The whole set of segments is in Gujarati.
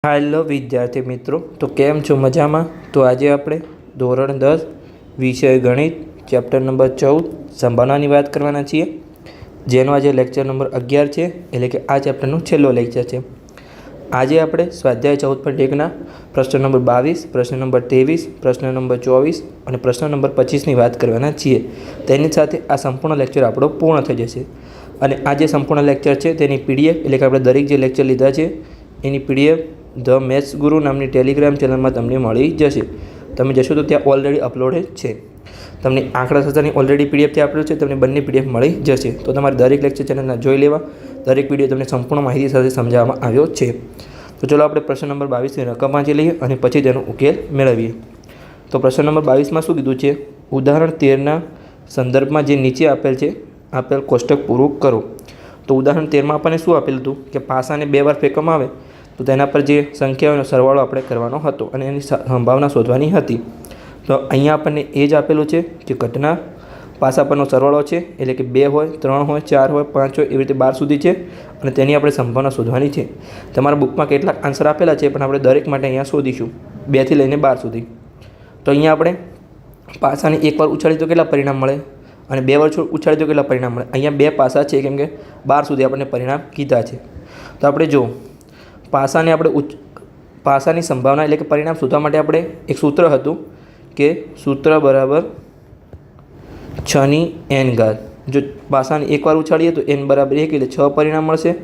હાલો વિદ્યાર્થી મિત્રો, તો કેમ છો? મજામાં? તો આજે આપણે ધોરણ 10 વિષય ગણિત ચેપ્ટર નંબર 14 સંભાવનાની વાત કરવાના છીએ, જેનો આજે લેક્ચર નંબર 11 છે, એટલે કે આ ચેપ્ટરનો છેલ્લો લેક્ચર છે. આજે આપણે સ્વાધ્યાય 14.1ના પ્રશ્ન નંબર 22, પ્રશ્ન નંબર 23, પ્રશ્ન નંબર 24 અને પ્રશ્ન નંબર 25ની વાત કરવાના છીએ. તેની સાથે આ સંપૂર્ણ લેક્ચર આપણો પૂર્ણ થઈ જશે. અને આ જે સંપૂર્ણ લેક્ચર છે તેની પીડીએફ, એટલે કે આપણે દરેક જે લેક્ચર લીધા છે એની પીડીએફ ધ મેથ્સ ગુરુ નામની ટેલિગ્રામ ચેનલમાં તમને મળી જશે. તમે જશો તો ત્યાં ઓલરેડી અપલોડેડ છે. તમને આંકડાશાસ્ત્રની ઓલરેડી પીડીએફ ત્યાં આપેલું છે, તમને બંને પીડીએફ મળી જશે. તો તમારે દરેક લેક્ચર ચેનલના જોઈ લેવા. દરેક વિડીયો તમને સંપૂર્ણ માહિતી સાથે સમજાવવામાં આવ્યો છે. તો ચલો આપણે પ્રશ્ન નંબર 22ની રકમ વાંચી લઈએ અને પછી તેનો ઉકેલ મેળવીએ. તો પ્રશ્ન નંબર 22માં શું કીધું છે? ઉદાહરણ 13ના સંદર્ભમાં જે નીચે આપેલ કોષ્ટક પૂરું કરો. તો ઉદાહરણ 13માં આપણને શું આપેલું હતું કે પાસાને 2 વાર ફેંકવામાં આવે તો તેના પર જે સંખ્યાઓનો સરવાળો આપણે કરવાનો હતો અને એની સંભાવના શોધવાની હતી. તો અહીંયા આપણને એ જ આપેલું છે જે ઘટના પાસા પરનો સરવાળો છે, એટલે કે 2 હોય, 3 હોય, 4 હોય, 5 હોય, એવી રીતે 12 સુધી છે અને તેની આપણે સંભાવના શોધવાની છે. તમારા બુકમાં કેટલાક આન્સર આપેલા છે, પણ આપણે દરેક માટે અહીંયા શોધીશું 2 થી લઈને 12 સુધી. તો અહીંયા આપણે પાસાને એકવાર ઉછાળી તો કેટલા પરિણામ મળે અને 2 વાર ઉછાળી તો કેટલા પરિણામ મળે? અહીંયા 2 પાસા છે, કેમ કે 12 સુધી આપણને પરિણામ કીધા છે. તો આપણે જો પાસાને પાસાની સંભાવના એટલે કે પરિણામ શોધવા માટે આપણે એક સૂત્ર હતું કે સૂત્ર બરાબર 6n. જો પાસાને એકવાર ઉછાળીએ તો n બરાબર 1 એટલે 6 પરિણામ મળશે.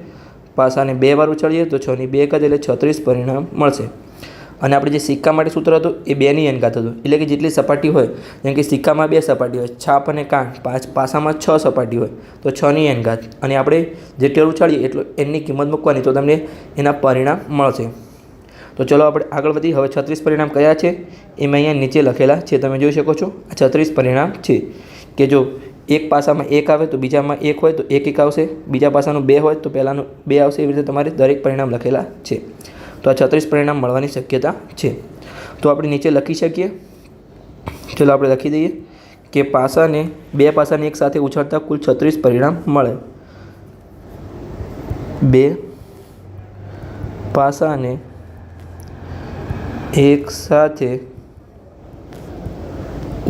પાસાને 2 વાર ઉછાળીએ તો 6 ની 2 ઘાત એટલે 36 પરિણામ મળશે. અને આપણે જે સિક્કા માટે સૂત્ર હતું એ 2 ની n ઘાત હતું, એટલે કે જેટલી સપાટી હોય, જેમ કે સિક્કામાં 2 સપાટી હોય, છાપ અને કાન, પાસામાં 6 સપાટી હોય તો 6 ની n ઘાત, અને આપણે જેટલું ઉછાળીએ એટલું nની કિંમત મૂકવાની તો તમને એના પરિણામ મળશે. તો ચલો આપણે આગળ વધી. હવે 36 પરિણામ કયા છે એ મેં અહીંયા નીચે લખેલા છે, તમે જોઈ શકો છો. આ 36 પરિણામ છે કે જો એક પાસામાં 1 આવે તો બીજામાં 1 હોય તો 1 આવશે, બીજા પાસાનું 2 હોય તો પહેલાંનું 2 આવશે. એવી રીતે તમારે દરેક પરિણામ લખેલા છે. તો આ 36 પરિણામ મળવાની શક્યતા છે. તો આપણે નીચે લખી શકીએ. ચલો આપણે લખી દઈએ કે પાસાને 2 પાસાને એક સાથે ઉછાળતા કુલ 36 પરિણામ મળે. 2 પાસાને એક સાથે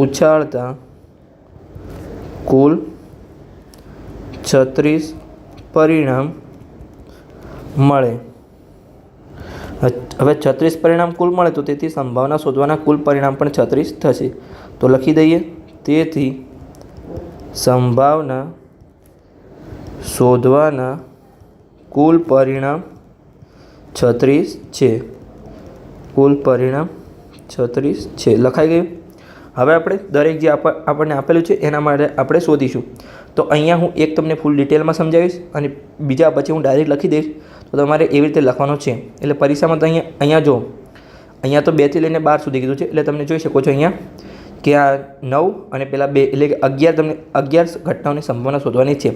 ઉછાળતા કુલ 36 પરિણામ મળે. હવે 36 પરિણામ કુલ મળે તો તેથી સંભાવના શોધવાના કુલ પરિણામ પણ 36 થશે. તો લખી દઈએ, તેથી સંભાવના શોધવાના કુલ પરિણામ 36 છે. કુલ પરિણામ 36 છે. લખાઈ ગયું. હવે આપણે દરેક જે આપણને આપેલું છે એના માટે આપણે શોધીશું. તો અહીંયા હું એક તમને ફૂલ ડિટેલમાં સમજાવીશ અને બીજા પછી હું ડાયરેક્ટ લખી દઈશ. તો તમારે એવી રીતે લખવાનું છે. એટલે પરીક્ષામાં તો અહીંયા જો અહીંયા તો 2 થી લઈને 12 સુધી કીધું છે, એટલે તમે જોઈ શકો છો અહીંયા કે આ 9 અને પેલા 2 એટલે કે 11, તમને 11 ઘટનાઓની સંભાવના શોધવાની છે.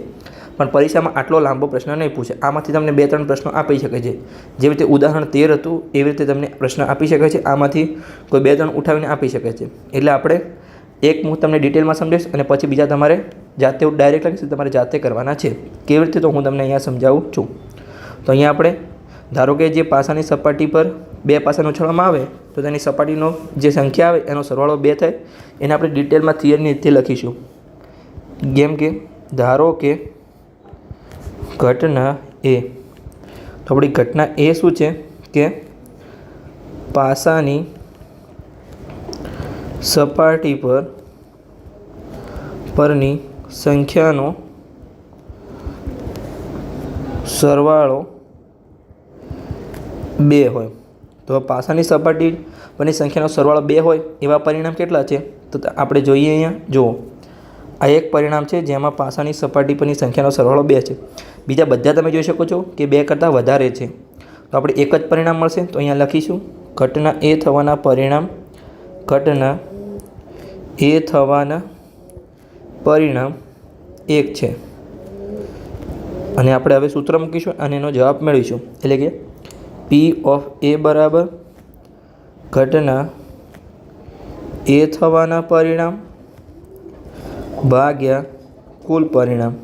પણ પરીક્ષામાં આટલો લાંબો પ્રશ્ન નહીં પૂછે. આમાંથી તમને 2-3 પ્રશ્નો આપી શકે છે. જેવી રીતે ઉદાહરણ 13 હતું એવી રીતે તમને પ્રશ્ન આપી શકે છે. આમાંથી કોઈ 2-3 ઉઠાવીને આપી શકે છે. એટલે આપણે એક હું તમને ડિટેલમાં સમજાવીશ અને પછી બીજા તમારે જાતે ડાયરેક્ટ લખીશ, તમારે જાતે કરવાના છે. કેવી રીતે તો હું તમને અહીંયા સમજાવું છું. તો અહીંયા આપણે ધારો કે જે પાસાની સપાટી પર 2 પાસાને ઉછાળવામાં આવે તો તેની સપાટીનો જે સંખ્યા આવે એનો સરવાળો 2 થાય. એને આપણે ડિટેલમાં થિયરીની રીતે લખીશું. જેમ કે ધારો કે ઘટના એ, તો આપણી ઘટના એ શું છે કે પાસાની સપાટી પરની સંખ્યાનો સરવાળો 2 હોય. તો પાસાની સપાટી પરની સંખ્યાનો સરવાળો 2 હોય એવા પરિણામ કેટલા છે? તો આપણે જોઈએ. અહીંયા જુઓ, આ એક પરિણામ છે જેમાં પાસાની સપાટી પરની સંખ્યાનો સરવાળો 2 છે. બીજા બધા તમે જોઈ શકો છો કે 2 કરતાં વધારે છે. તો આપણે એક જ પરિણામ મળશે. તો અહીંયા લખીશું ઘટના એ થવાના પરિણામ, ઘટના એ થવાના પરિણામ 1 છે. અને આપણે હવે સૂત્ર મૂકીશું અને એનો જવાબ મેળવીશું. એટલે કે P(a) બરાબર ઘટના એ થવાના પરિણામ ભાગ્યા કુલ પરિણામ.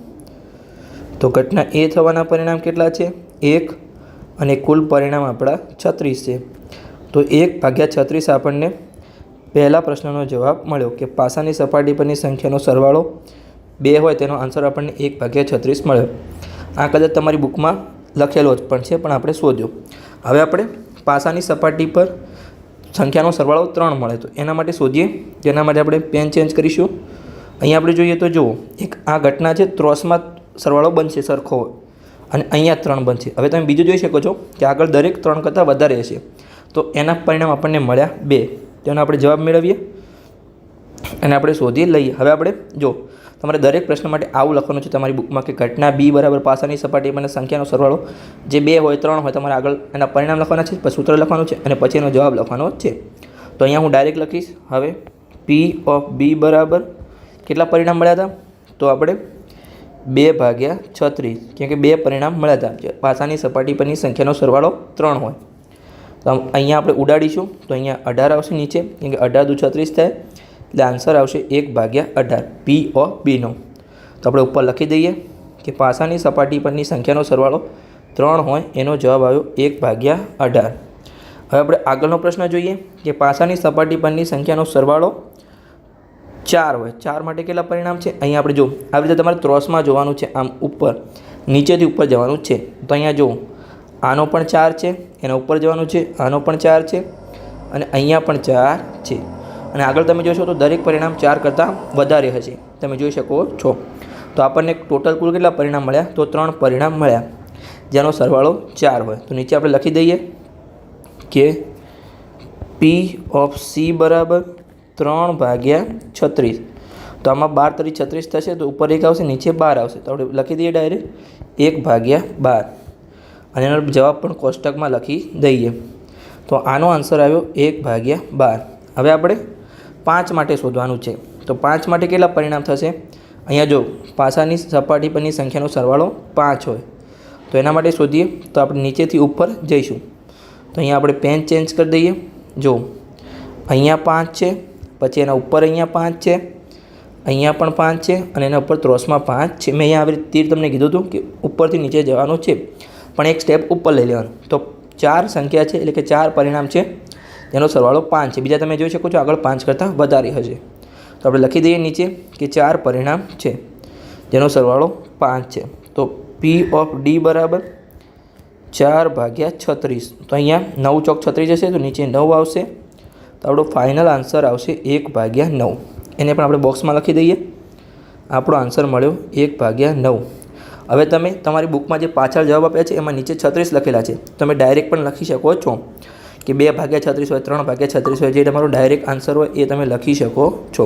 તો ઘટના એ થવાના પરિણામ કેટલા છે? 1 અને કુલ પરિણામ આપણા 36 છે. તો 1/36 આપણને પહેલા પ્રશ્નનો જવાબ મળ્યો કે પાસાની સપાટી પરની સંખ્યાનો સરવાળો 2 હોય તેનો આન્સર આપણને 1/36 મળ્યો. આ કદાચ તમારી બુકમાં લખેલો જ પણ છે, પણ આપણે શોધ્યો. હવે આપણે પાસાની સપાટી પર સંખ્યાનો સરવાળો 3 મળે તો એના માટે શોધીએ. જેના માટે આપણે પેન ચેન્જ કરીશું. અહીંયા આપણે જોઈએ તો જુઓ, એક આ ઘટના છે, ત્રોસમાં સરવાળો બનશે સરખો હોય અને અહીંયા 3 બનશે. હવે તમે બીજું જોઈ શકો છો કે આગળ દરેક 3 કરતાં વધારે હશે, તો એના પરિણામ આપણને મળ્યા 2. તેનો આપણે જવાબ મેળવીએ અને આપણે શોધી લઈએ. હવે આપણે જો તમારે દરેક પ્રશ્ન માટે આવું લખવાનું છે તમારી બુકમાં કે ઘટના બી બરાબર પાસાની સપાટી પરની સંખ્યાનો સરવાળો જે 2 હોય 3 હોય, તમારે આગળ એના પરિણામ લખવાના છે, પછી સૂત્ર લખવાનું છે અને પછી એનો જવાબ લખવાનો છે. તો અહીંયા હું ડાયરેક્ટ લખીશ. હવે પી ઓફ બી બરાબર કેટલા પરિણામ મળ્યા હતા? તો આપણે 2/36, કેમ કે 2 પરિણામ મળ્યા હતા. પાસાની સપાટી પરની સંખ્યાનો સરવાળો 3 હોય તો અહીંયા આપણે ઉડાડીશું. તો અહીંયા 18 આવશે નીચે, કેમ કે 18 × 36 થાય, એટલે આન્સર આવશે 1/18 પી ઓફ બીનો. તો આપણે ઉપર લખી દઈએ કે પાસાની સપાટી પરની સંખ્યાનો સરવાળો 3 હોય એનો જવાબ આવ્યો 1/18. હવે આપણે આગળનો પ્રશ્ન જોઈએ કે પાસાની સપાટી પરની સંખ્યાનો સરવાળો 4 હોય. 4 માટે કેટલા પરિણામ છે? અહીંયા આપણે જો આવી રીતે તમારે ત્રોસમાં જોવાનું છે, આમ ઉપર નીચેથી ઉપર જવાનું છે. તો અહીંયા જો આનો પણ 4 છે, એના ઉપર જવાનું છે, આનો પણ 4 છે અને અહીંયા પણ 4 છે. અને આગળ તમે જોશો તો દરેક પરિણામ 4 કરતાં વધારે હશે, તમે જોઈ શકો છો. તો આપણને ટોટલ કુલ કેટલા પરિણામ મળ્યા? તો 3 પરિણામ મળ્યા જેનો સરવાળો 4 હોય. તો નીચે આપણે લખી દઈએ કે પી ઓફ સી બરાબર 3/36. તો આમાં 12 તરી 36 થશે, તો ઉપર 1 આવશે, નીચે 12 આવશે. તો આપણે લખી દઈએ ડાયરેક્ટ 1/12 અને એનો જવાબ પણ કોષ્ટકમાં લખી દઈએ. તો આનો આન્સર આવ્યો 1/12. હવે આપણે 5 માટે શોધવાનું છે. તો 5 માટે કેટલા પરિણામ થશે? અહીંયા જો પાસાની સપાટી પરની સંખ્યાનો સરવાળો 5 હોય તો એના માટે શોધીએ. તો આપણે નીચેથી ઉપર જઈશું. તો અહીંયા આપણે પેન ચેન્જ કરી દઈએ. જો અહીંયા 5 છે, પછી એના ઉપર અહીંયા 5 છે, અહીંયા પણ 5 છે અને એના ઉપર ત્રોસમાં 5 છે. મેં અહીંયા આવી તીર તમને કીધું હતું કે ઉપરથી નીચે જવાનું છે, પણ એક સ્ટેપ ઉપર લઈ લેવાનું. તો 4 સંખ્યા છે, એટલે કે 4 પરિણામ છે જેનો સરવાળો 5 છે. બીજા તમે જોઈ શકો છો આગળ 5 કરતાં વધારે હશે. તો આપણે લખી દઈએ નીચે કે 4 પરિણામ છે જેનો સરવાળો 5 છે. તો પી ઓફ ડી બરાબર 4/36. તો અહીંયા 9 ચોક 36 હશે, તો નીચે 9 આવશે. તો આપણો ફાઇનલ આન્સર આવશે 1/9. એને પણ આપણે બોક્સમાં લખી દઈએ. આપણો આન્સર મળ્યો 1/9. હવે તમે તમારી બુકમાં જે પાછળ જવાબ આપ્યા છે એમાં નીચે 36 લખેલા છે, તમે ડાયરેક્ટ પણ લખી શકો છો કે 2/36 હોય, 3/36 હોય, જે તમારો ડાયરેક્ટ આન્સર હોય એ તમે લખી શકો છો.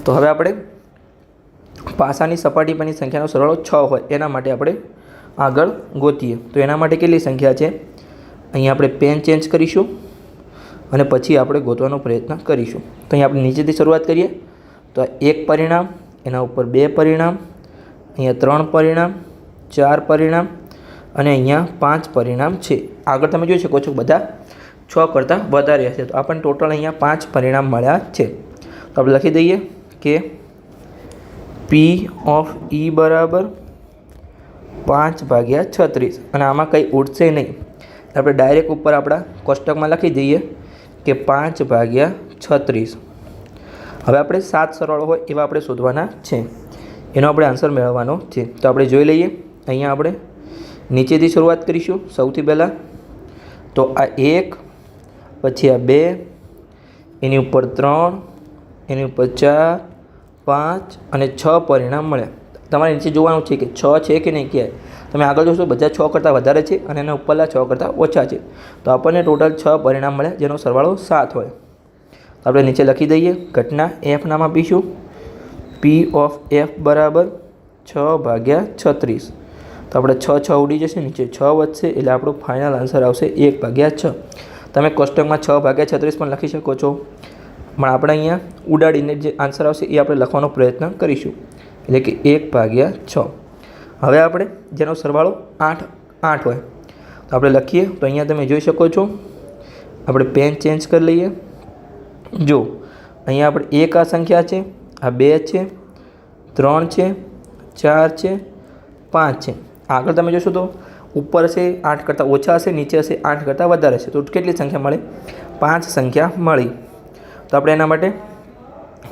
તો હવે આપણે પાસાની સપાટી પરની સંખ્યાનો સરવાળો 6 હોય એના માટે આપણે આગળ ગોતીએ. તો એના માટે કેટલી સંખ્યા છે? અહીંયા આપણે પેન ચેન્જ કરીશું અને પછી આપણે ગોતવાનો પ્રયત્ન કરીશું. તો અહીંયા આપણે નીચેથી શરૂઆત કરીએ. તો 1 પરિણામ, એના ઉપર 2 પરિણામ, અહીંયા 3 પરિણામ, 4 પરિણામ અને અહીંયા 5 પરિણામ છે. આગળ તમે જોઈ શકો છો બધા 6 કરતાં વધારે હશે. તો આપણને ટોટલ અહીંયા 5 પરિણામ મળ્યા છે. તો આપણે લખી દઈએ કે પી ઓફ ઈ બરાબર 5/36 અને આમાં કંઈ ઉડશે નહીં. આપણે ડાયરેક્ટ ઉપર આપણા કોષ્ટકમાં લખી દઈએ કે 5/36. હવે આપણે 7 સરવાળો હોય એવા આપણે શોધવાના છે, એનો આપણે આન્સર મેળવવાનો છે. તો આપણે જોઈ લઈએ. અહીંયા આપણે નીચેથી શરૂઆત કરીશું. સૌથી પહેલાં તો આ 1, પછી આ 2, એની ઉપર 3, એની ઉપર 4, 5 અને 6 પરિણામ મળ્યા. તમારે નીચે જોવાનું છે કે 6 છે કે નહીં ક્યાંય. તમે આગળ જોશો બધા 6 કરતાં વધારે છે અને એના ઉપરના 6 કરતાં ઓછા છે. તો આપણને ટોટલ 6 પરિણામ મળ્યા જેનો સરવાળો 7 હોય. તો આપણે નીચે લખી દઈએ. ઘટના એફ નામ આપીશું. પી ઓફ એફ બરાબર 6/36. તો આપણે 6 ઉડી જશે, નીચે 6 વધશે, એટલે આપણો ફાઇનલ આન્સર આવશે 1/6. તમે કોષ્ટકમાં 6/36 પણ લખી શકો છો, પણ આપણે અહીંયા ઉડાડીને જે આન્સર આવશે એ આપણે લખવાનો પ્રયત્ન કરીશું, એટલે કે 1/6. હવે આપણે જેનો સરવાળો 8 હોય તો આપણે લખીએ. તો અહીંયા તમે જોઈ શકો છો. આપણે પેન ચેન્જ કરી લઈએ. જો અહીંયા આપણે 1 આ સંખ્યા છે, આ 2 છે, 3 છે, 4 છે, 5 છે. આગળ તમે જોશો તો ઉપર હશે 8 કરતાં ઓછા હશે, નીચે હશે 8 કરતાં વધારે હશે. તો કેટલી સંખ્યા મળે? 5 સંખ્યા મળી. તો આપણે એના માટે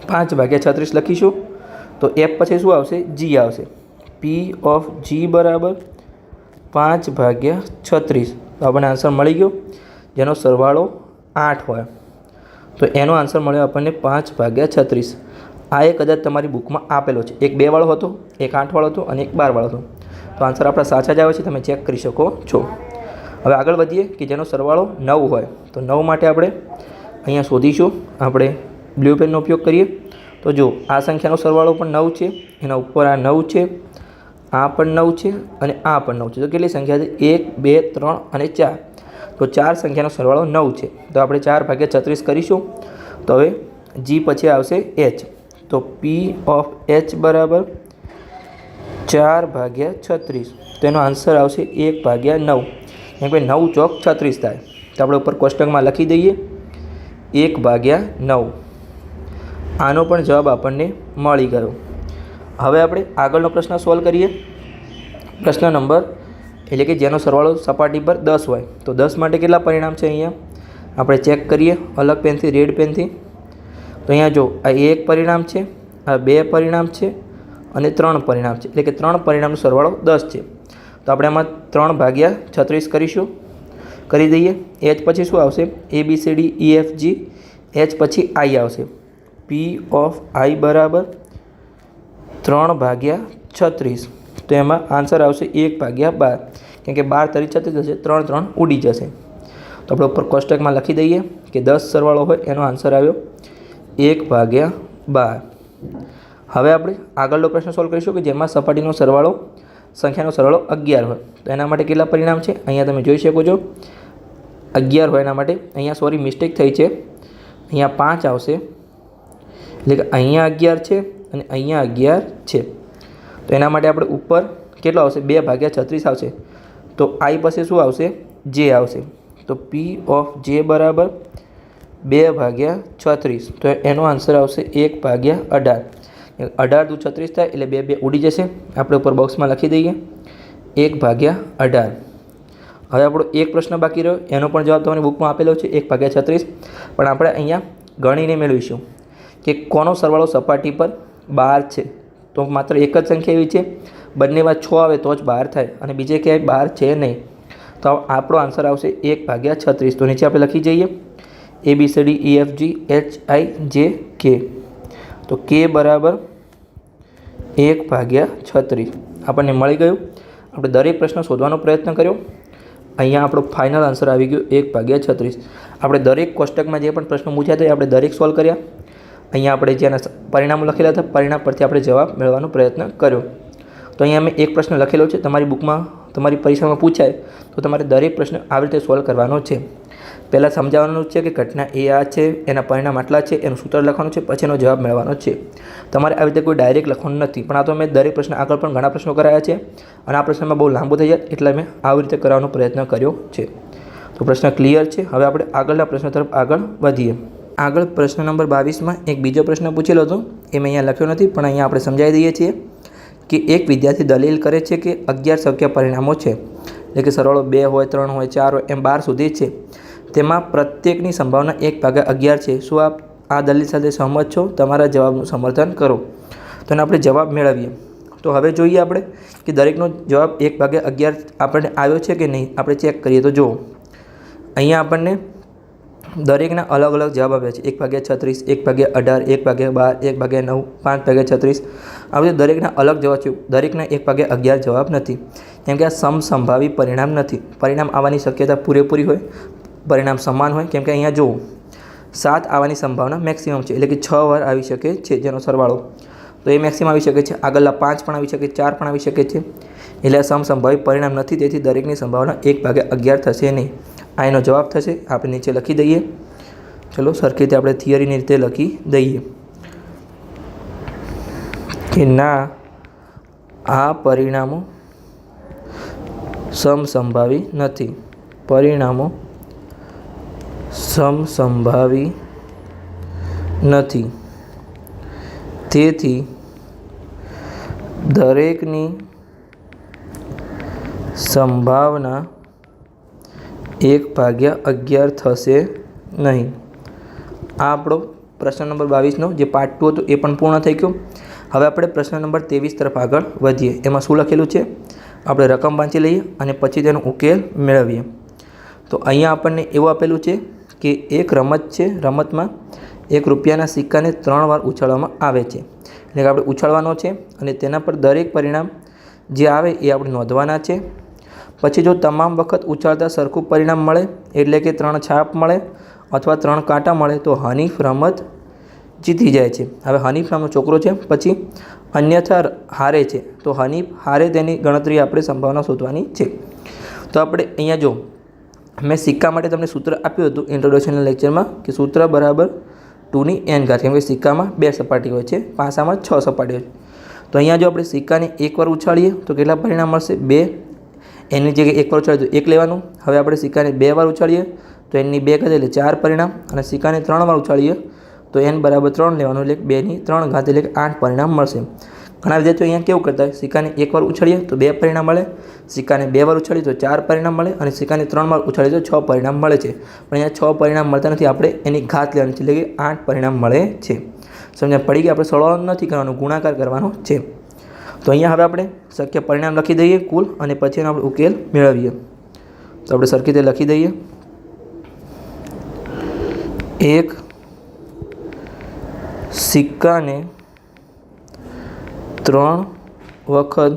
5/36 લખીશું. તો એફ પછી શું આવશે? જી આવશે. પી ઓફ જી બરાબર 5/36. તો આપણને આન્સર મળી ગયો, જેનો સરવાળો 8 હોય. તો એનો આન્સર મળ્યો આપણને 5/36. આ એક કદાચ તમારી બુકમાં આપેલો છે. એક 2 વાળો હતો, એક 8 વાળો હતો અને એક 12 વાળો હતો. તો આન્સર આપણા સાચા જ આવે છે, તમે ચેક કરી શકો છો. હવે આગળ વધીએ કે જેનો સરવાળો 9 હોય. તો 9 માટે આપણે અહીંયા શોધીશું. આપણે બ્લુ પેનનો ઉપયોગ કરીએ. તો જો આ સંખ્યાનો સરવાળો પણ 9 છે, એના ઉપર આ 9 છે, આ પણ 9 છે અને આ પણ 9 છે. તો કેટલી સંખ્યા છે? 1, 2, 3 અને 4. તો 4 સંખ્યાનો સરવાળો 9 છે. તો આપણે 4/36 કરીશું. તો હવે જી પછી આવશે એચ. તો પી ઓફ એચ બરાબર 4/36. તો એનો આન્સર આવશે 1/9. કેમ કે 9 ચોક 36 થાય. તો આપણે ઉપર કોષ્ટકમાં લખી દઈએ 1/9. આનો પણ જવાબ આપણને મળી ગયો. હવે આપણે આગળનો પ્રશ્ન સોલ્વ કરીએ. પ્રશ્ન નંબર એટલે કે જેનો સરવાળો સપાટી પર 10 હોય. તો 10 માટે કેટલા પરિણામ છે? અહીંયા આપણે ચેક કરીએ અલગ પેનથી, રેડ પેનથી. તો અહીંયા જો આ 1 પરિણામ છે, આ 2 પરિણામ છે અને 3 પરિણામ છે. એટલે કે 3 પરિણામનો સરવાળો 10 છે. તો આપણે આમાં 3/36 કરીશું. કરી દઈએ. એચ પછી શું આવશે? ABCDEFG. એચ પછી આઈ આવશે. પી ઓફ આઈ બરાબર 3/36. તો એમાં આન્સર આવશે 1/12. કેમ કે 12 તરી 36 જશે, 3 3 ઉડી જશે. તો આપણે ઉપર કોષ્ટકમાં લખી દઈએ કે 10 સરવાળો હોય એનો આન્સર આવ્યો 1/12. હવે આપણે આગળનો પ્રશ્ન સોલ્વ કરીશું કે જેમાં સપાટીનો સરવાળો સંખ્યાનો સરવાળો 11 હોય. તો એના માટે કેટલા પરિણામ છે? અહીંયા તમે જોઈ શકો છો 11 હોય એના માટે. અહીંયા સોરી મિસ્ટેક થઈ છે, અહીંયા 5 આવશે. એટલે કે અહીંયા 11 છે અને અહીંયા 11 છે. તો એના માટે આપણે ઉપર કેટલો આવશે? 2/36 આવશે. તો આઈ પછી શું આવશે? જે આવશે. તો પી ઓફ જે બરાબર 2/36. તો એનો આન્સર આવશે 1/18. 18 દુ 36 થાય એટલે 2 ઉડી જશે. આપણે ઉપર બોક્સમાં લખી દઈએ 1/18. હવે આપણો એક પ્રશ્ન બાકી રહ્યો, એનો પણ જવાબ તમારી બુકમાં આપેલો છે 1/36. પણ આપણે અહીંયા ગણીને મેળવીશું કે કોનો સરવાળો સપાટી પર 12 છે. તો માત્ર એક જ સંખ્યા એવી છે બંનેમાં 6 આવે તો જ 12 થાય અને બીજે ક્યાંય 12 છે નહીં. તો આપણો આન્સર આવશે 1/36. તો નીચે આપણે લખી જઈએ ABCDEFGHIJK. તો કે બરાબર 1/36 આપણને મળી ગયું. આપણે દરેક પ્રશ્ન શોધવાનો પ્રયત્ન કર્યો. અહીંયા આપણો ફાઇનલ આન્સર આવી ગયો 1/36. આપણે દરેક કોષ્ટકમાં જે પણ પ્રશ્નો પૂછ્યા હતા એ આપણે દરેક સોલ્વ કર્યા. અહીંયા આપણે જેના પરિણામો લખેલા હતા પરિણામ પરથી આપણે જવાબ મેળવવાનો પ્રયત્ન કર્યો. તો અહીંયા મેં એક પ્રશ્ન લખેલો છે. તમારી બુકમાં તમારી પરીક્ષામાં પૂછાય તો તમારે દરેક પ્રશ્ન આવી રીતે સોલ્વ કરવાનો છે. પહેલાં સમજાવવાનું છે કે ઘટના એ આ છે, એના પરિણામ આટલા છે, એનું સૂત્ર લખવાનું છે, પછી એનો જવાબ મેળવવાનો છે. તમારે આવી રીતે કોઈ ડાયરેક્ટ લખવાનું નથી. પણ આ તો મેં દરેક પ્રશ્ન આગળ પણ ઘણા પ્રશ્નો કરાયા છે અને આ પ્રશ્નમાં બહુ લાંબો થઈ જાય એટલે મેં આવી રીતે કરવાનો પ્રયત્ન કર્યો છે. તો પ્રશ્ન ક્લિયર છે. હવે આપણે આગળના પ્રશ્ન તરફ આગળ વધીએ. આગળ પ્રશ્ન નંબર 22માં એક બીજો પ્રશ્ન પૂછેલો હતો, એ મેં અહીંયા લખ્યો નથી પણ અહીંયા આપણે સમજાવી દઈએ છીએ કે એક વિદ્યાર્થી દલીલ કરે છે કે 11 શક્ય પરિણામો છે. એટલે કે સરવાળો 2 હોય, 3 હોય, 4 હોય એમ 12 સુધી છે. તેમાં પ્રત્યેકની સંભાવના 1/11 છે. શું આપ આ દલીલ સાથે સહમત છો? તમારા જવાબનું સમર્થન કરો. તો એને આપણે જવાબ મેળવીએ. તો હવે જોઈએ આપણે કે દરેકનો જવાબ 1/11 આપણને આવ્યો છે કે નહીં. આપણે ચેક કરીએ તો જુઓ અહીંયા આપણને દરેકના અલગ અલગ જવાબ આવ્યા છે. 1/36, 1/18, 1/12, 1/9, 5/36. આ બધું દરેકના અલગ જવાબ છે. દરેકના 1/11 જવાબ નથી કેમ કે આ સમસંભાવી પરિણામ નથી. પરિણામ આવવાની શક્યતા પૂરેપૂરી હોય, પરિણામ સમાન હોય. કેમ કે અહીંયા જુઓ 7 આવવાની સંભાવના મેક્સિમમ છે. એટલે કે 6 વાર આવી શકે છે જેનો સરવાળો. તો એ મેક્સિમમ આવી શકે છે. આગળના 5 પણ આવી શકે, 4 પણ આવી શકે છે. એટલે આ સમસંભાવી પરિણામ નથી. તેથી દરેકની સંભાવના 1/11 થશે નહીં. આ એનો જવાબ થશે. આપણે નીચે લખી દઈએ. ચલો સરખી રીતે આપણે થિયરીની રીતે લખી દઈએ કે ના, આ પરિણામો સમસંભાવી નથી. પરિણામો સમસંભાવી નથી. તેથી દરેકની સંભાવના 1/11 થશે નહીં. આ આપણો પ્રશ્ન નંબર 22નો જે પાર્ટ 2 હતો એ પણ પૂર્ણ થઈ ગયો. હવે આપણે પ્રશ્ન નંબર 23 તરફ આગળ વધીએ. એમાં શું લખેલું છે આપણે રકમ વાંચી લઈએ અને પછી તેનો ઉકેલ મેળવીએ. તો અહીંયા આપણને એવું આપેલું છે કે એક રમત છે. રમતમાં 1 રૂપિયાના સિક્કાને 3 વાર ઉછાળવામાં આવે છે. એટલે કે આપણે ઉછાળવાનો છે અને તેના પર દરેક પરિણામ જે આવે એ આપણે નોંધવાના છે. પછી જો તમામ વખત ઉછાળતા સરખું પરિણામ મળે એટલે કે 3 છાપ મળે અથવા 3 કાંટા મળે તો હનીફ રમત જીતી જાય છે. હવે હનીફ નામનો છોકરો છે, પછી અન્યથા હારે છે તો હનીફ હારે તેની ગણતરી આપણે સંભાવના શોધવાની છે. તો આપણે અહીંયા જો મેં સિક્કા માટે તમને સૂત્ર આપ્યું હતું ઇન્ટ્રોડક્શનના લેક્ચરમાં કે સૂત્ર બરાબર 2n કેમ કે સિક્કામાં 2 સપાટી હોય છે, પાસામાં 6 સપાટી હોય છે. તો અહીંયા જો આપણે સિક્કાને એકવાર ઉછાળીએ તો કેટલા પરિણામ મળશે? 2. એની જગ્યાએ એકવાર ઉછાળીએ તો 1 લેવાનું. હવે આપણે સિક્કાને 2 વાર ઉછાળીએ તો એની 2 ઘાત એટલે 4 પરિણામ, અને સિક્કાને 3 વાર ઉછાળીએ તો n બરાબર 3 લેવાનું એટલે 2 ની 3 ઘાત એટલે 8 પરિણામ મળશે. ઘણા વિદ્યાર્થીઓ અહીંયા કેવું કરતા હોય, સિક્કાને 1 વાર ઉછાળીએ તો 2 પરિણામ મળે, સિક્કાને 2 વાર ઉછાળીએ તો 4 પરિણામ મળે, અને સિક્કાને 3 વાર ઉછાળીએ તો 6 પરિણામ મળે છે. પણ અહીંયા 6 પરિણામ મળતા નથી, આપણે એની ઘાત લેવાની છે એટલે કે 8 પરિણામ મળે છે. સમજણ પડી ગઈ? આપણે સરવાળો નથી કરવાનો, ગુણાકાર કરવાનો છે. તો અહીંયા હવે આપણે શક્ય પરિણામ લખી દઈએ કુલ, અને પછી એનો આપણે ઉકેલ મેળવીએ. તો આપણે સરખી રીતે લખી દઈએ. 1 સિક્કાને 3 વખત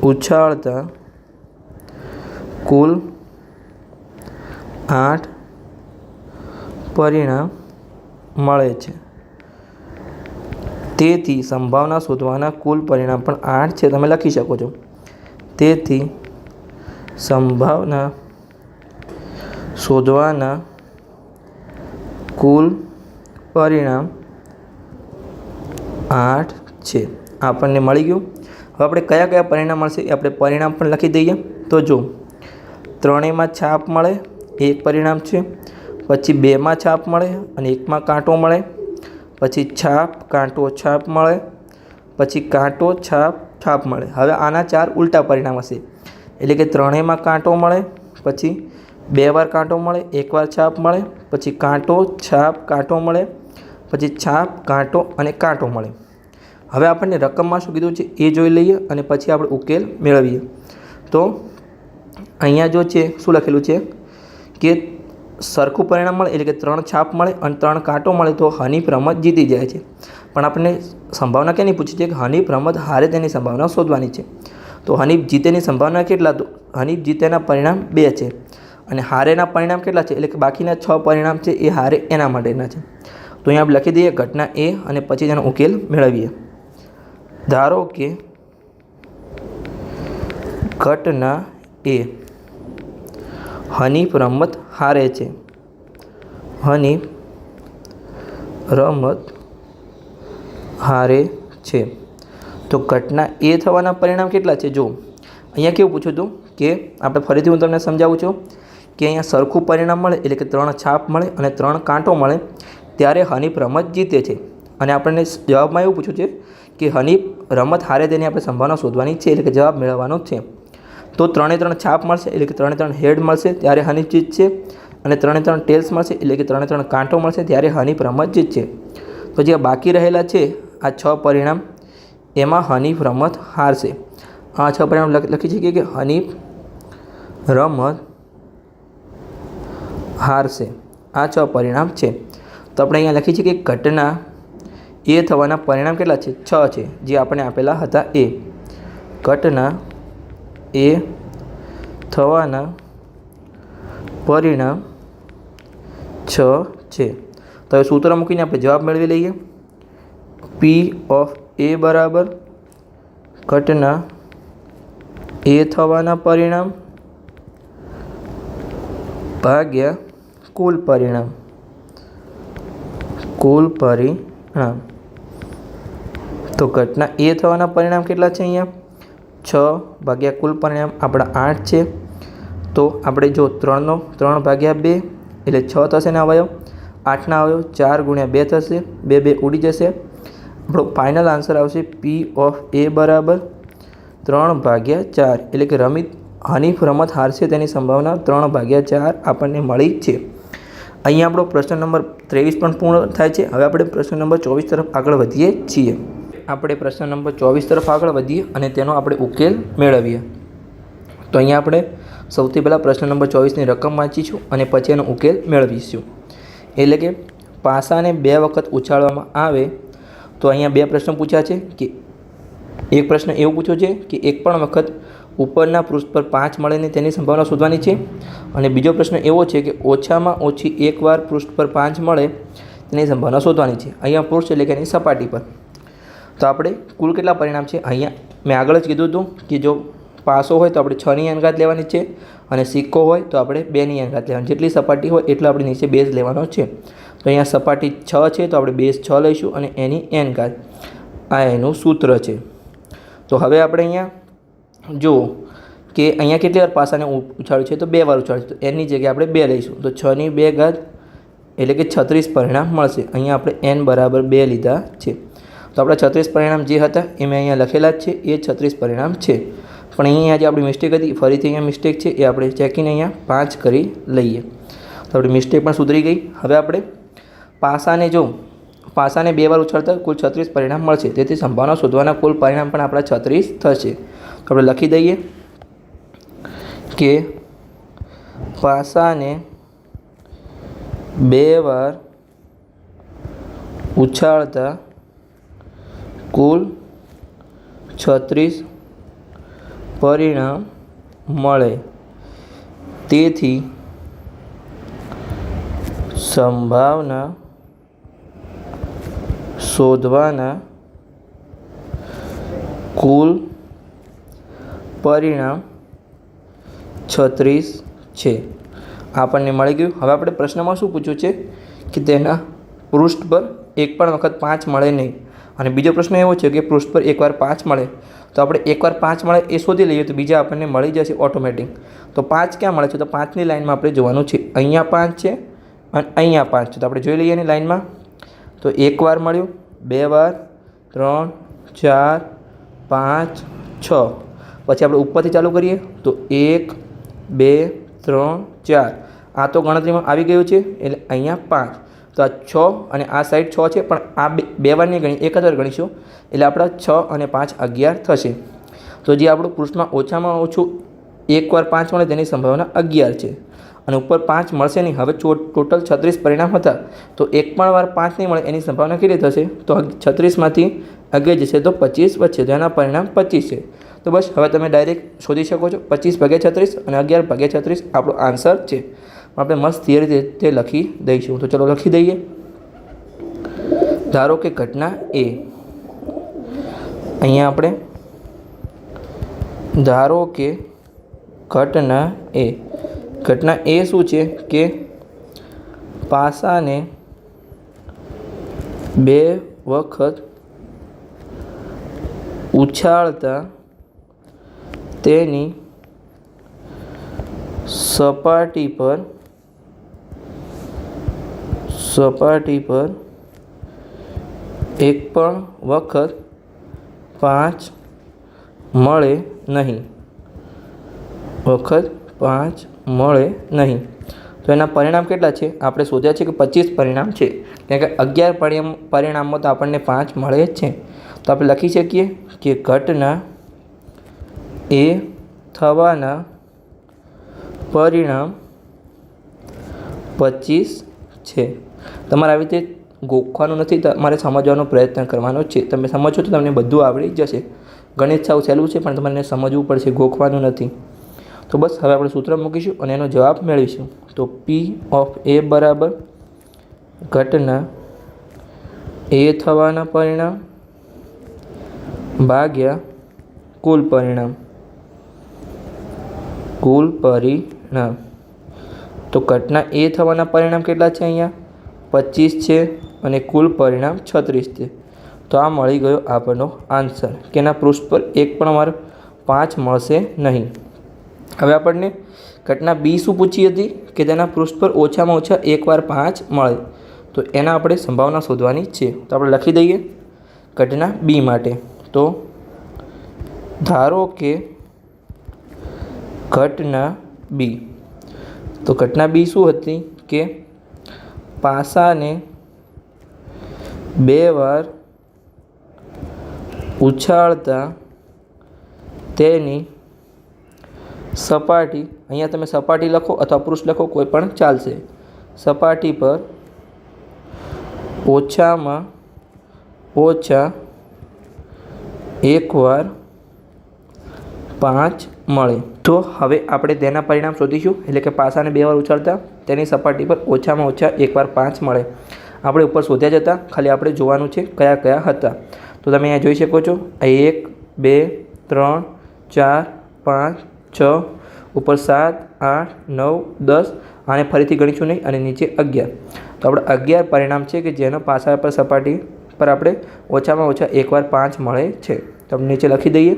ઉછાળતા કુલ 8 પરિણામ મળે છે. તેથી સંભાવના શોધવાના કુલ પરિણામ પણ 8 છે, તમે લખી શકો છો. તેથી સંભાવના શોધવાના કુલ પરિણામ 8 છે. આપણને મળી ગયું. હવે આપણે કયા કયા પરિણામ મળશે એ આપણે પરિણામ પણ લખી દઈએ. તો જો 3માં છાપ મળે 1 પરિણામ છે, પછી 2માં છાપ મળે અને 1માં કાંટો મળે, પછી છાપ કાંટો છાપ મળે, પછી કાંટો છાપ છાપ મળે. હવે આના 4 ઉલટા પરિણામ હશે, એટલે કે 3માં કાંટો મળે, પછી 2 વાર કાંટો મળે, 1 વાર છાપ મળે, પછી કાંટો છાપ કાંટો મળે, પછી છાપ કાંટો અને કાંટો મળે. હવે આપણને રકમમાં શું કીધું છે એ જોઈ લઈએ અને પછી આપણે ઉકેલ મેળવીએ. તો અહીંયા જો છે શું લખેલું છે કે સરખું પરિણામ મળે એટલે કે 3 છાપ મળે અને 3 કાંટો મળે તો હનીફ રમત જીતી જાય છે. પણ આપણને સંભાવના કેની પૂછી છે કે હનીફ રમત હારે તેની સંભાવના શોધવાની છે. તો હનીફ જીતેની સંભાવના કેટલા? તો હનીફ જીતેના પરિણામ 2 છે અને હારેના પરિણામ કેટલા છે? એટલે કે બાકીના 6 પરિણામ છે એ હારે એના માટેના છે. તો અહીંયા આપણે લખી દઈએ ઘટના એ અને પછી તેનો ઉકેલ મેળવીએ. ધારો કે ઘટના એ હનીફ રમત હારે છે. હનીફ રમત હારે છે. તો ઘટના એ થવાના પરિણામ કેટલા છે? જો અહીંયા કેવું પૂછ્યું હતું કે આપણે ફરીથી હું તમને સમજાવું છું કે અહીંયા સરખું પરિણામ મળે એટલે કે 3 છાપ મળે અને 3 કાંટો મળે ત્યારે હનીફ રમત જીતે છે. અને આપણને જવાબમાં એવું પૂછ્યું છે કે હનીફ રમત હારે તેની આપણે સંભાવના શોધવાની છે, એટલે કે જવાબ મેળવવાનો છે. તો 3 છાપ મળશે એટલે કે 3 હેડ મળશે ત્યારે હનીફ જીતશે, અને 3 ટેલ્સ મળશે એટલે કે 3 કાંટો મળશે ત્યારે હનીફ રમત જીતશે. તો જે બાકી રહેલા છે આ 6 પરિણામ એમાં હનીફ રમત હારશે. આ 6 પરિણામ લખી શકીએ કે હનીફ રમત હારશે. આ 6 પરિણામ છે. તો આપણે અહીંયા લખી શકીએ કે ઘટના એ થવાના પરિણામ કેટલા છે? 6 છે, જે આપણે આપેલા હતા એ. ઘટના એ થવાના પરિણામ 6 છે. તો હવે સૂત્ર મૂકીને આપણે જવાબ મેળવી લઈએ. P ઓફ A બરાબર ઘટના એ થવાના પરિણામ ભાગ્યા કુલ પરિણામ. કુલ પરિણામ. તો ઘટના એ થવાના પરિણામ કેટલા છે? અહીંયા 6 ભાગ્યા કુલ પરિણામ આપણા 8 છે. તો આપણે જો 3 ભાગ્યા 2 એટલે 6 થશે ને અવયવ, 8ના અવયવ 4 ગુણ્યા 2 થશે, 2 ઉડી જશે. આપણો ફાઇનલ આન્સર આવશે P ઓફ A બરાબર 3/4 એટલે કે હનીફ રમત હારશે તેની સંભાવના 3/4 આપણને મળી છે। અહીંયા આપણો પ્રશ્ન નંબર 23 પણ પૂર્ણ થાય છે। હવે આપણે પ્રશ્ન નંબર 24 તરફ આગળ વધીએ છીએ। આપણે પ્રશ્ન નંબર 24 તરફ આગળ વધીએ અને તેનો આપણે ઉકેલ મેળવીએ। તો અહીંયા આપણે સૌથી પહેલાં પ્રશ્ન નંબર 24ની રકમ વાંચીશું અને પછી એનો ઉકેલ મેળવીશું। એટલે કે પાસાને 2 વખત ઉછાળવામાં આવે તો અહીંયા 2 પ્રશ્નો પૂછ્યા છે કે એક પ્રશ્ન એવો પૂછ્યો છે કે એક પણ વખત ઉપરના પૃષ્ઠ પર 5 મળે ને તેની સંભાવના શોધવાની છે અને બીજો પ્રશ્ન એવો છે કે ઓછામાં ઓછી એકવાર પૃષ્ઠ પર 5 મળે તેની સંભાવના શોધવાની છે। અહીંયા પૃષ્ઠ એટલે કે એની સપાટી પર। તો આપણે કુલ કેટલા પરિણામ છે અહીંયા મેં આગળ જ કીધું હતું કે જો પાસો હોય તો આપણે 6ની અંગાત લેવાની છે અને સિક્કો હોય તો આપણે 2ની અંગાત લેવાની। જેટલી સપાટી હોય એટલો આપણે નીચે બેઝ લેવાનો છે। તો અહીંયા સપાટી 6 છે તો આપણે બેઝ 6 લઈશું અને એની અંગાત આ એનું સૂત્ર છે। તો હવે આપણે અહીંયા જુઓ કે અહીંયા કેટલી વાર પાસાને ઉછાળ્યું છે તો 2 વાર ઉછાળ્યું છે। તો એની જગ્યાએ આપણે 2 લઈશું તો 6ની 2 ઘાત એટલે કે 36 પરિણામ મળશે। અહીંયા આપણે n બરાબર 2 લીધા છે। તો આપણા 36 પરિણામ જે હતા એ મેં અહીંયા લખેલા જ છે, એ 36 પરિણામ છે। પણ અહીંયા જે આપણી મિસ્ટેક હતી ફરીથી અહીંયા મિસ્ટેક છે એ આપણે ચેકીને અહીંયા 5 કરી લઈએ તો આપણી મિસ્ટેક પણ સુધરી ગઈ। હવે આપણે પાસાને 2 વાર ઉછાળતા કુલ 36 પરિણામ મળશે, તેથી સંભાવના શોધવાના કુલ પરિણામ પણ આપણા 36 થશે। તો આપણે લખી દઈએ કે પાસાને 2 વાર ઉછાળતા કુલ 36 પરિણામ મળે, તેથી સંભાવના શોધવાના કુલ પરિણામ 36 છે। આપણને મળી ગયું। હવે આપણે પ્રશ્નમાં શું પૂછ્યું છે કે તેના પૃષ્ઠ પર એક પણ વખત 5 મળે નહીં અને બીજો પ્રશ્ન એવો છે કે પૃષ્ઠ પર એકવાર 5 મળે તો આપણે એકવાર 5 મળે એ શોધી લઈએ તો બીજા આપણને મળી જશે ઓટોમેટિક। તો 5 ક્યાં મળે છે તો 5ની લાઇનમાં આપણે જોવાનું છે। અહીંયા 5 છે અને અહીંયા 5 છે તો આપણે જોઈ લઈએ એની લાઇનમાં। તો એકવાર મળ્યું, 2 વાર, 3, 4, 5, 6 પછી આપણે ઉપરથી ચાલુ કરીએ તો 1, 2, 3, 4 આ તો ગણતરીમાં આવી ગયું છે એટલે અહીંયા 5 તો આ 6 અને આ સાઈડ 6 છે પણ આ 2 વાર નહીં ગણી, એક જ વાર ગણીશું એટલે આપણા 6 અને 5 11 થશે। તો જે આપણું પૃષ્ઠમાં ઓછામાં ઓછું એકવાર 5 મળે તેની સંભાવના 11 છે અને ઉપર 5 મળશે નહીં। હવે ટોટલ 36 પરિણામ હતા તો એક પણ વાર 5 નહીં મળે એની સંભાવના કેટલી થશે તો 36માંથી 11 જશે તો 25 વધશે, તો એના પરિણામ 25 છે। તો બસ હવે તમે ડાયરેક્ટ શોધી શકો છો 25/36 અને 11/36 આપણો આન્સર છે। આપણે મસ્ત થિયરી રીતે લખી દઈશું। તો ચલો લખી દઈએ। ધારો કે ઘટના એ, અહીંયા આપણે ધારો કે ઘટના એ શું છે કે પાસાને 2 વખત ઉછાળતા તેની સપાટી પર એક પણ વખત 5 મળે નહીં, તો એના પરિણામ કેટલા છે આપણે શોધ્યા છે કે 25 પરિણામ છે, કારણ કે 11 પરિણામમાં તો આપણને 5 મળે જ છે। તો આપણે લખી શકીએ કે ઘટના એ થવાના પરિણામ 25 છે। તમારે આવી રીતે ગોખવાનું નથી, તમારે સમજવાનો પ્રયત્ન કરવાનો છે। તમે સમજો તો તમને બધું આવડી જશે। ગણિત સાવ સહેલું છે પણ તમારે સમજવું પડશે, ગોખવાનું નથી। તો બસ હવે આપણે સૂત્ર મૂકીશું અને એનો જવાબ મેળવીશું। તો P(A) બરાબર ઘટના એ થવાના પરિણામ ભાગ્યા કુલ પરિણામ। તો ઘટના એ થવાના પરિણામ કેટલા છે અહીંયા 25 છે અને કુલ પરિણામ 36 છે। તો આ મળી ગયો આપણનો આન્સર કે એના પૃષ્ઠ પર એક પણ વાર 5 મળશે નહીં। હવે આપણને ઘટના બી શું પૂછી હતી કે તેના પૃષ્ઠ પર ઓછામાં ઓછા એકવાર 5 મળે, તો એના આપણે સંભાવના શોધવાની છે। તો આપણે લખી દઈએ ઘટના બી માટે। તો ધારો કે ઘટના બી, તો ઘટના બી શું હતી કે પાસાને 2 વાર ઉછાળતા તેની સપાટી, અહીંયા તમે સપાટી લખો અથવા પૃષ્ઠ લખો કોઈ પણ ચાલશે, સપાટી પર ઓછામાં ઓછા 1 વાર 5 મળે. તો હવે આપણે તેના પરિણામ શોધીશું, એટલે કે પાસાને 2 વાર ઉછાળતા તેની સપાટી પર ઓછામાં ઓછા 1 વાર 5 મળે. આપણે ઉપર શોધ્યા જ હતા, ખાલી આપણે જોવાનું છે કયા કયા હતા. તો તમે અહીંયા જોઈ શકો છો, 1 2 3 4 5 6 ઉપર 7 8 9 10 આને ફરીથી ગણીશું નહીં અને નીચે 11. તો આપણે 11 પરિણામ છે કે જેનો પાસા પર સપાટી પર આપણે ઓછામાં ઓછા 1 વાર 5 મળે છે. તો આપણે નીચે લખી દઈએ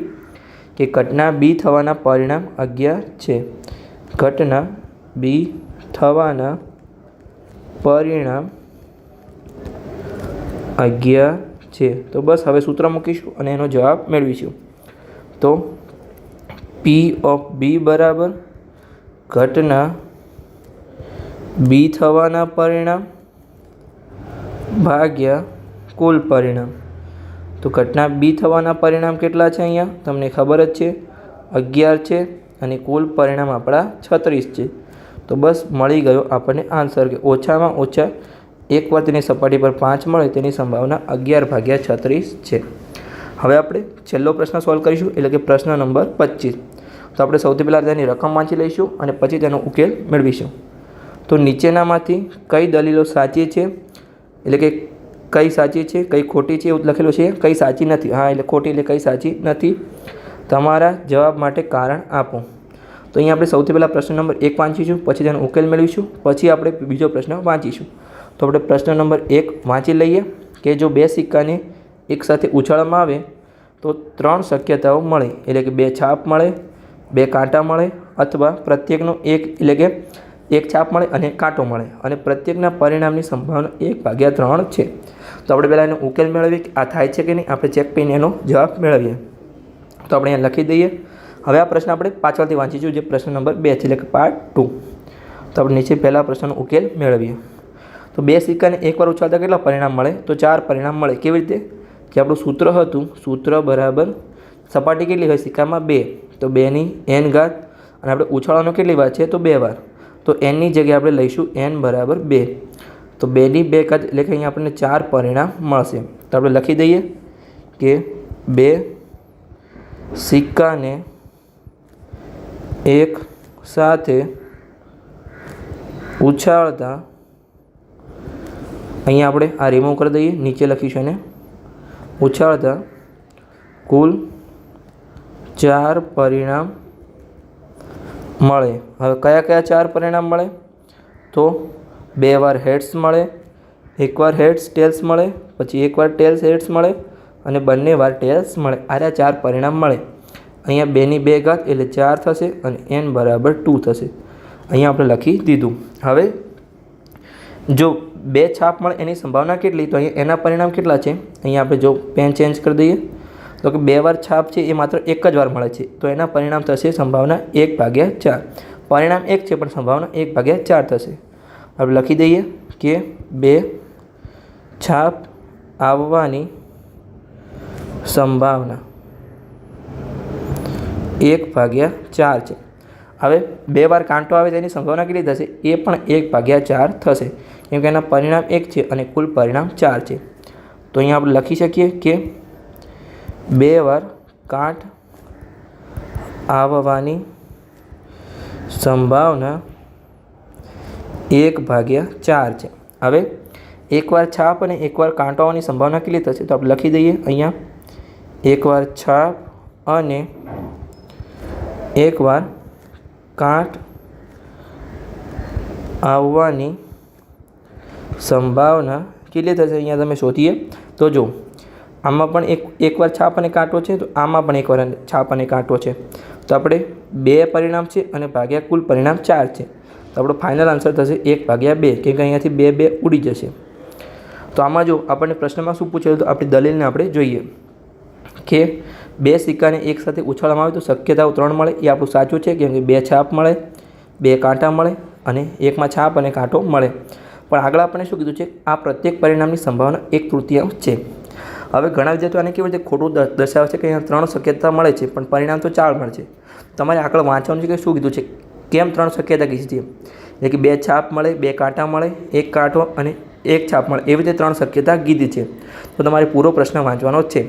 કે ઘટના બી થવાના પરિણામ 11 છે. ઘટના બી થવાના પરિણામ 11 છે. તો બસ હવે સૂત્ર મૂકીશું અને એનો જવાબ મેળવીશું. તો પી ઓફ બી બરાબર ઘટના બી થવાના પરિણામ ભાગ્યા કુલ પરિણામ. તો ઘટના બી થવાના પરિણામ કેટલા છે? અહીંયા તમને ખબર જ છે 11 છે અને કુલ પરિણામ આપણા 36 છે. તો બસ મળી ગયો આપણને આન્સર કે ઓછામાં ઓછા 1 વાર તેની સપાટી પર 5 મળે તેની સંભાવના 11/36 છે. હવે આપણે છેલ્લો પ્રશ્ન સોલ્વ કરીશું, એટલે કે પ્રશ્ન નંબર 25. તો આપણે સૌથી પહેલાં તેની રકમ વાંચી લઈશું અને પછી તેનો ઉકેલ મેળવીશું. તો નીચેનામાંથી કઈ દલીલો સાચી છે, એટલે કે કઈ સાચી છે કઈ ખોટી છે એવું લખેલું છે. કઈ સાચી નથી, હા એટલે ખોટી એટલે કઈ સાચી નથી. તમારા જવાબ માટે કારણ આપો. તો અહીંયા આપણે સૌથી પહેલાં પ્રશ્ન નંબર 1 વાંચીશું, પછી તેનો ઉકેલ મેળવીશું, પછી આપણે બીજો પ્રશ્ન વાંચીશું. તો આપણે પ્રશ્ન નંબર 1 વાંચી લઈએ કે જો 2 સિક્કાને એકસાથે ઉછાળવામાં આવે તો 3 શક્યતાઓ મળે, એટલે કે 2 છાપ મળે, 2 કાંટા મળે અથવા પ્રત્યેકનો એક, એટલે કે 1 છાપ મળે અને કાંટો મળે અને પ્રત્યેકના પરિણામની સંભાવના 1/3 છે. તો આપણે પહેલાં એનો ઉકેલ મેળવીએ કે આ થાય છે કે નહીં, આપણે ચેક કરીને એનો જવાબ મેળવીએ. તો આપણે અહીંયા લખી દઈએ. હવે આ પ્રશ્ન આપણે પાછળથી વાંચીશું, જે પ્રશ્ન નંબર 2 છે, એટલે કે પાર્ટ 2. તો આપણે નીચે પહેલા પ્રશ્નનો ઉકેલ મેળવીએ. તો 2 સિક્કાને 1 વાર ઉછાળતા કેટલા પરિણામ મળે? તો 4 પરિણામ મળે. કેવી રીતે? કે આપણું સૂત્ર હતું, સૂત્ર બરાબર સપાટી કેટલી હોય સિક્કામાં? 2, તો 2ની n ઘાત અને આપણે ઉછાળવાનો કેટલી વાર છે? તો 2 વાર. તો nની જગ્યાએ આપણે લઈશું n બરાબર 2. તો 2ની 2 ઘાત એટલે કે અહીંયા આપણને 4 પરિણામ મળશે. તો આપણે લખી દઈએ કે 2 સિક્કાને એક સાથે ઉછાળતા, અહીંયા આપણે આ રિમૂવ કરી દઈએ, નીચે લખીશું અને ઉછાળતા કુલ 4 પરિણામ મળે. હવે કયા કયા 4 પરિણામ મળે? તો 2 વાર હેડ્સ મળે, 1 વાર હેડ્સ ટેલ્સ મળે, પછી 1 વાર ટેલ્સ હેડ્સ મળે અને બંને વાર ટેલ્સ મળે. આ 4 પરિણામ મળે. અહીંયા 2ની 2 ઘાત એટલે 4 થશે અને n બરાબર 2 થશે. અહીંયા આપણે લખી દીધું. હવે જો 2 છાપ મળે એની સંભાવના કેટલી? તો અહીંયા એના પરિણામ કેટલા છે? અહીંયા આપણે જો પેન ચેન્જ કરી દઈએ તો કે 2 વાર છાપ છે એ માત્ર 1 જ વાર મળે છે, તો એના પરિણામ થશે સંભાવના 1/4. પરિણામ 1 છે પણ સંભાવના 1/4 થશે. આપણે લખી દઈએ કે 2 છાપ આવવાની સંભાવના 1/4 છે. હવે 2 વાર કાંટો આવે તેની સંભાવના કેટલી થશે? એ પણ 1/4 થશે, કેમ કે એના પરિણામ 1 છે અને કુલ પરિણામ 4 છે. તો અહીંયા આપણે લખી શકીએ કે 2 વાર કાંટ આવવાની સંભાવના 1/4 છે. હવે 1 વાર છાપ અને 1 વાર કાંટો આવવાની સંભાવના કેટલી થશે? તો આપણે લખી દઈએ અહીંયા 1 વાર છાપ અને 1 વાર કાંટ આવવાની સંભાવના કેટલી થશે? અહીંયા તમે શોધીએ તો જો આમાં પણ એક વાર છાપ અને કાંટો છે, તો આમાં પણ 1 વાર છાપ અને કાંટો છે. તો આપણે 2 પરિણામ છે અને ભાગ્યા કુલ પરિણામ 4 છે. તો આપણો ફાઇનલ આન્સર થશે 1/2, કેમ કે અહીંયાથી 2 ઉડી જશે. તો આમાં જો આપણને પ્રશ્નમાં શું પૂછેલું, તો આપણી દલીલને આપણે જોઈએ કે બે સિક્કાને એક સાથે ઉછાળવામાં આવે તો શક્યતાઓ 3 મળે, એ આપણું સાચું છે, કેમ કે 2 છાપ મળે, 2 કાંટા મળે અને એકમાં છાપ અને કાંટો મળે. પણ આગળ આપણે શું કીધું છે, આ પ્રત્યેક પરિણામની સંભાવના 1/3 છે. હવે ઘણા વિદ્યાર્થીઓ આને કેવું છે, ખોટું દર્શાવે છે કે અહીંયા 3 શક્યતા મળે છે પણ પરિણામ તો 4 મળે છે. તમારે આગળ વાંચવાનું છે કે શું કીધું છે, કેમ 3 શક્યતા કીધી છે, એટલે કે 2 છાપ મળે, 2 કાંટા મળે, 1 કાંટો અને 1 છાપ મળે, એવી રીતે 3 શક્યતા કીધી છે. તો તમારે પૂરો પ્રશ્ન વાંચવાનો જ છે.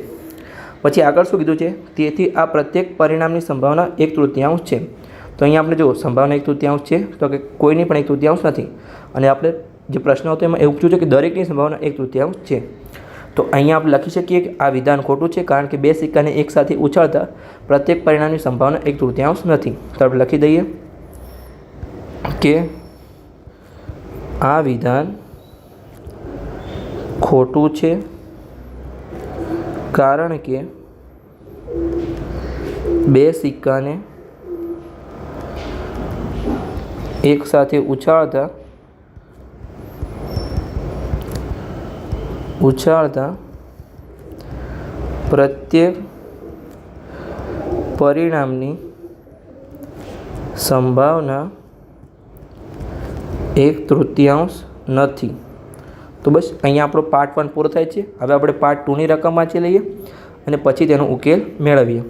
પછી આગળ શું કીધું છે, તેથી આ પ્રત્યેક પરિણામની સંભાવના 1/3 છે. તો અહીંયા આપણે જો સંભાવના 1/3 છે, તો કે કોઈની પણ 1/3 નથી. અને આપણે જે પ્રશ્ન હતો એમાં એવું પૂછ્યું છે કે દરેકની સંભાવના 1/3 છે. તો અહીંયા આપણે લખી શકીએ કે આ વિધાન ખોટું છે, કારણ કે બે સિક્કાને એકસાથે ઉછાળતા પ્રત્યેક પરિણામની સંભાવના 1/3 નથી. તો આપણે લખી દઈએ કે આ વિધાન ખોટું છે, કારણ કે બે સિક્કાને એકસાથે ઉછાળતા પ્રત્યેક પરિણામની સંભાવના 1/3 નથી. તો બસ અહીંયા આપણો પાર્ટ 1 પૂરો થાય છે. હવે આપણે પાર્ટ 2ની રકમ વાંચી લઈએ અને પછી તેનો ઉકેલ મેળવીએ.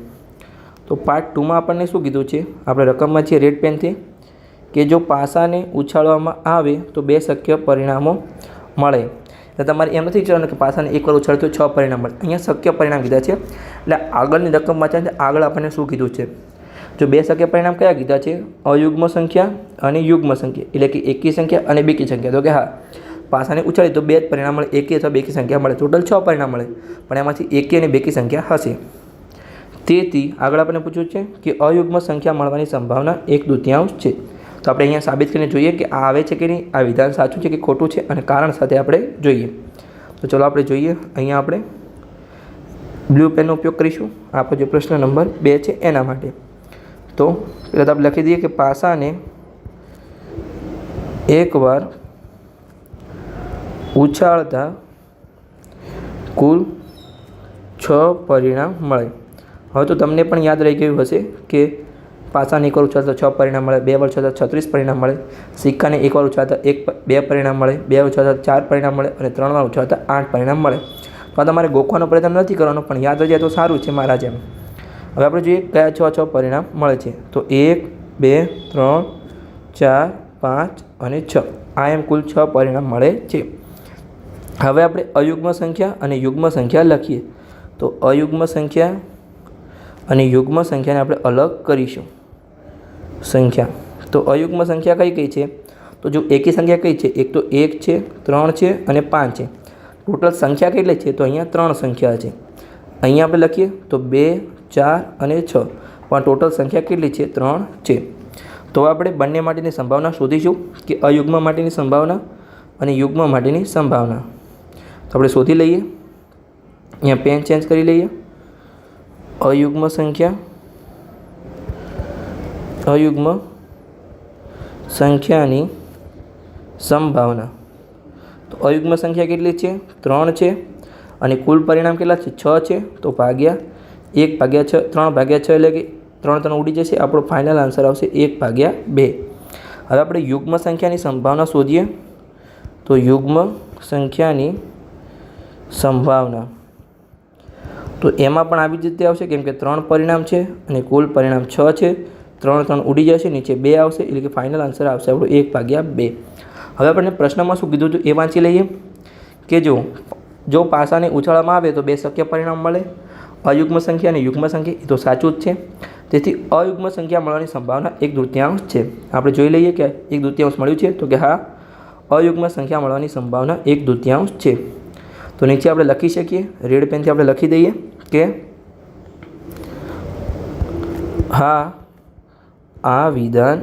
તો પાર્ટ 2માં આપણને શું કીધું છે, આપણે રકમ વાંચીએ રેડ પેનથી, કે જો પાસાને ઉછાળવામાં આવે તો 2 શક્ય પરિણામો મળે. એટલે તમારે એમ નથી વિચારવાનું કે પાસાને એકવાર ઉછાળે તો 6 પરિણામ મળે. અહીંયા શક્ય પરિણામ કીધા છે. એટલે આગળની રકમ વાંચવાની આગળ આપણને શું કીધું છે, જો 2 શક્ય પરિણામ કયા કીધા છે, અયુગ્મ સંખ્યા અને યુગ્મ સંખ્યા, એટલે કે એકી સંખ્યા અને બેકી સંખ્યા. તો કે હા, પાસાને ઉછાળી તો 2 જ પરિણામ મળે, એકી અથવા બેકી સંખ્યા મળે. ટોટલ 6 પરિણામ મળે, પણ એમાંથી એકી અને બેકી સંખ્યા હશે. તેથી આગળ આપણે પૂછ્યું છે કે અયુગ્મ સંખ્યા મળવાની સંભાવના 1/2 છે. તો આપણે અહીંયા સાબિત કરીને જોઈએ કે આ આવે છે કે નહીં, આ વિધાન સાચું છે કે ખોટું છે, અને કારણ સાથે આપણે જોઈએ. તો ચલો આપણે જોઈએ. અહીંયા આપણે બ્લુ પેનનો ઉપયોગ કરીશું. આપણો જે પ્રશ્ન નંબર 2 છે એના માટે. તો પહેલાં તો આપણે લખી દઈએ કે પાસાને એકવાર ઉછાળતા કુલ 6 પરિણામ મળે. હવે તો તમને પણ યાદ રહી ગયું હશે કે પાસાને એકવાર ઉછાળતા 6 પરિણામ મળે, 2 વાર ઉછાળતા 36 પરિણામ મળે, સિક્કાને એકવાર ઉછાળતા 2 પરિણામ મળે, 2 વાર ઉછાળતા 4 પરિણામ મળે અને 3 વાર ઉછાળતા 8 પરિણામ મળે. તો તમારે ગોખવાનો પ્રયત્ન નથી કરવાનો, પણ યાદ રહી જાય તો સારું છે મારા જેમ. હવે આપણે જોઈએ કયા 6 પરિણામ મળે છે. તો 1, 2, 3, 4, 5 અને 6, આ એમ કુલ 6 પરિણામ મળે છે. હવે આપણે અયુગ્મ સંખ્યા અને યુગ્મ સંખ્યા લખીએ. તો અયુગ્મ સંખ્યા અને યુગ્મ સંખ્યાને આપણે અલગ કરીશું. સંખ્યા તો અયુગ્મ સંખ્યા કઈ કઈ છે, તો જો એકી સંખ્યા કઈ છે, એક તો 1 છે, 3 છે અને 5 છે. ટોટલ સંખ્યા કેટલી છે, તો અહીંયા 3 સંખ્યા છે. અહીંયા આપણે લખીએ તો 2, 4 અને 6, પણ ટોટલ સંખ્યા કેટલી છે, 3 છે. તો આપણે બંને માટેની સંભાવના શોધીશું, કે અયુગ્મ માટેની સંભાવના અને યુગ્મ માટેની સંભાવના. તો આપણે શોધી લઈએ. અહીંયા પેન ચેન્જ કરી લઈએ. અયુગ્મ સંખ્યાની સંભાવના. તો અયુગ્મ સંખ્યા કેટલી છે, 3 છે, અને કુલ પરિણામ કેટલા છે, 6 છે. તો ભાગ્યા 1/6, 3/6 એટલે કે 3 ઉડી જશે. આપણો ફાઇનલ આન્સર આવશે 1/2. હવે આપણે યુગ્મ સંખ્યાની સંભાવના શોધીએ. તો યુગ્મ સંખ્યાની સંભાવના તો એમાં પણ આવી જ રીતે આવશે, કેમ કે 3 પરિણામ છે અને કુલ પરિણામ 6 છે. 3 ઉડી જશે, નીચે 2 આવશે, એટલે કે ફાઇનલ આન્સર આવશે આપણું 1/2. હવે આપણને પ્રશ્નમાં શું કીધું હતું એ વાંચી લઈએ, કે જો પાસાને ઉછાળવામાં આવે તો 2 શક્ય પરિણામ મળે. અયુગ્મ સંખ્યા અને યુગ્મ સંખ્યા એ તો સાચું જ છે. તેથી અયુગ્મ સંખ્યા મળવાની સંભાવના 1/2 છે. આપણે જોઈ લઈએ કે 1/2 મળ્યું છે. તો કે હા, અયુગ્મ સંખ્યા મળવાની સંભાવના 1/2 છે. તો નીચે આપણે લખી શકીએ, રેડ પેનથી આપણે લખી દઈએ કે હા, આ વિધાન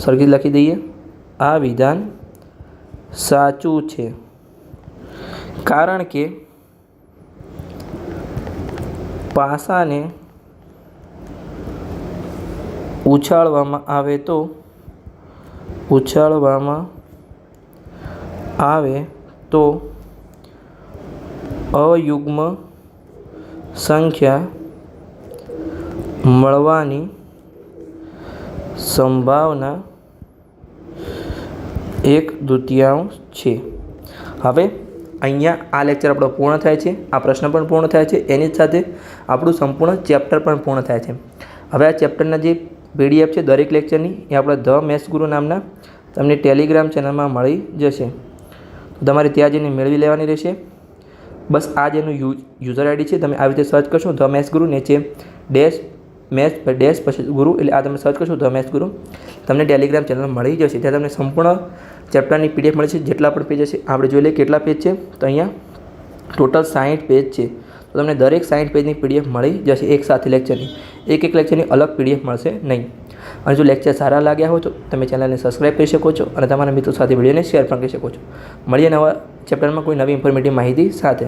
સરખી લખી દઈએ, આ વિધાન સાચું છે, કારણ કે પાસાને ઉછાળવામાં આવે તો અયુગ્મ સંખ્યા મળવાની સંભાવના 1/2 છે. હવે અહીંયા આ લેક્ચર આપણો પૂર્ણ થાય છે, આ પ્રશ્ન પણ પૂર્ણ થાય છે, એની જ સાથે આપણું સંપૂર્ણ ચેપ્ટર પણ પૂર્ણ થાય છે. હવે આ ચેપ્ટરના જે PDF છે દરેક લેક્ચરની એ આપણા ધ મેથ્સ ગુરુ નામના તમને ટેલિગ્રામ ચેનલમાં મળી જશે. તો તમારે ત્યાં જઈને મેળવી લેવાની રહેશે. બસ આ જ એનું યુઝર આઈડી છે. તમે આવી રીતે સર્ચ કરશો ધ મેથ્સ ગુરુ, નીચે ડેશ મેથ્સ ડેશ પછી ગુરુ, એટલે આ તમે સર્ચ કરશો ધ મેથ્સ ગુરુ, તમને ટેલિગ્રામ ચેનલ મળી જશે. ત્યાં તમને સંપૂર્ણ ચેપ્ટરની PDF મળે છે. જેટલા પણ પેજ હશે આપણે જોઈ લઈએ કેટલા પેજ છે. તો અહીંયા ટોટલ 60 પેજ છે. તો તમને દરેક 60 પેજની PDF મળી જશે એક સાથે લેક્ચરની. એક લેક્ચરની અલગ PDF મળશે નહીં. અને જો લેક્ચર સારા લાગ્યા હોય તો તમે ચેનલને સબસ્ક્રાઈબ કરી શકો છો અને તમારા મિત્રો સાથે વિડીયોને શેર પણ કરી શકો છો. મળીએ નવા ચેપ્ટરમાં કોઈ નવી ઇન્ફોર્મેટિવ માહિતી સાથે.